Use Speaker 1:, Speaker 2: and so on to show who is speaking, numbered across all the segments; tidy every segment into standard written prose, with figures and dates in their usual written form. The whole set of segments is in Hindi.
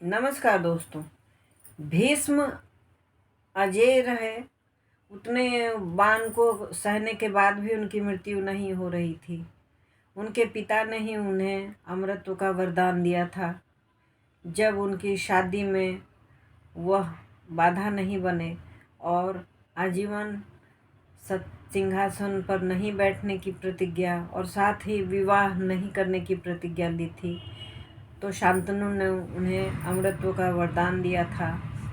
Speaker 1: नमस्कार दोस्तों। भीष्म अजेय रहे, उतने बाण को सहने के बाद भी उनकी मृत्यु नहीं हो रही थी। उनके पिता ने ही उन्हें अमरत्व का वरदान दिया था। जब उनकी शादी में वह बाधा नहीं बने और आजीवन सिंहासन पर नहीं बैठने की प्रतिज्ञा और साथ ही विवाह नहीं करने की प्रतिज्ञा ली थी, तो शांतनु ने उन्हें अमरत्व का वरदान दिया था।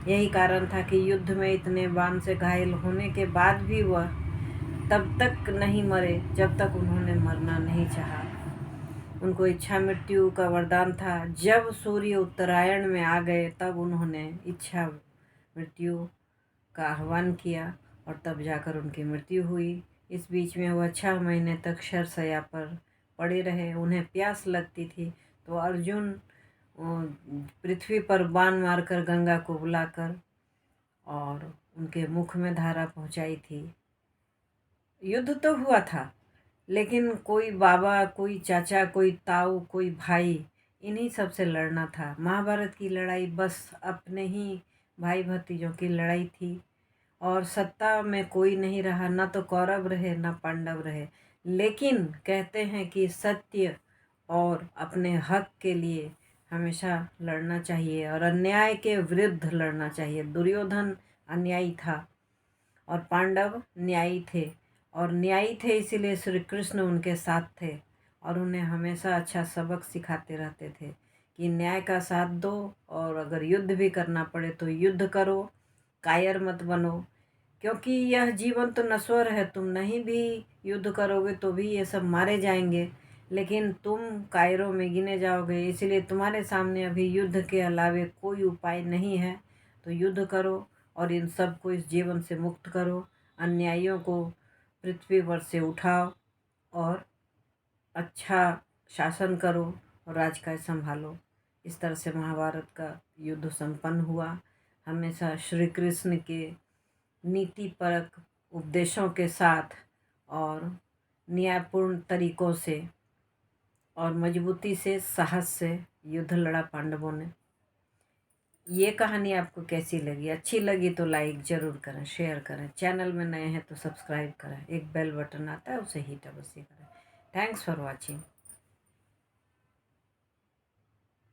Speaker 1: यही कारण था कि युद्ध में इतने बाण से घायल होने के बाद भी वह तब तक नहीं मरे जब तक उन्होंने मरना नहीं चाहा। उनको इच्छा मृत्यु का वरदान था। जब सूर्य उत्तरायण में आ गए तब उन्होंने इच्छा मृत्यु का आह्वान किया और तब जाकर उनकी मृत्यु हुई। इस बीच में वह 6 महीने तक शरशय्या पर पड़े रहे। उन्हें प्यास लगती थी तो अर्जुन पृथ्वी पर बाण मारकर गंगा को बुलाकर और उनके मुख में धारा पहुंचाई थी। युद्ध तो हुआ था, लेकिन कोई बाबा, कोई चाचा, कोई ताऊ, कोई भाई, इन्हीं सब से लड़ना था। महाभारत की लड़ाई बस अपने ही भाई भतीजों की लड़ाई थी और सत्ता में कोई नहीं रहा, ना तो कौरव रहे ना पांडव रहे। लेकिन कहते हैं कि सत्य और अपने हक के लिए हमेशा लड़ना चाहिए और अन्याय के विरुद्ध लड़ना चाहिए। दुर्योधन अन्यायी था और पांडव न्यायी थे, और न्यायी थे इसीलिए श्री कृष्ण उनके साथ थे और उन्हें हमेशा अच्छा सबक सिखाते रहते थे कि न्याय का साथ दो और अगर युद्ध भी करना पड़े तो युद्ध करो, कायर मत बनो, क्योंकि यह जीवन तो नश्वर है। तुम नहीं भी युद्ध करोगे तो भी ये सब मारे जाएंगे, लेकिन तुम कायरों में गिने जाओगे। इसलिए तुम्हारे सामने अभी युद्ध के अलावे कोई उपाय नहीं है, तो युद्ध करो और इन सब को इस जीवन से मुक्त करो। अन्यायियों को पृथ्वी पर से उठाओ और अच्छा शासन करो और राज्य संभालो। इस तरह से महाभारत का युद्ध संपन्न हुआ। हमेशा श्री कृष्ण के नीतिपरक उपदेशों के साथ और न्यायपूर्ण तरीकों से और मजबूती से, साहस से युद्ध लड़ा पांडवों ने। ये कहानी आपको कैसी लगी? अच्छी लगी तो लाइक ज़रूर करें, शेयर करें। चैनल में नए हैं तो सब्सक्राइब करें। एक बेल बटन आता है, उसे हिट अवश्य करें। Thanks for watching.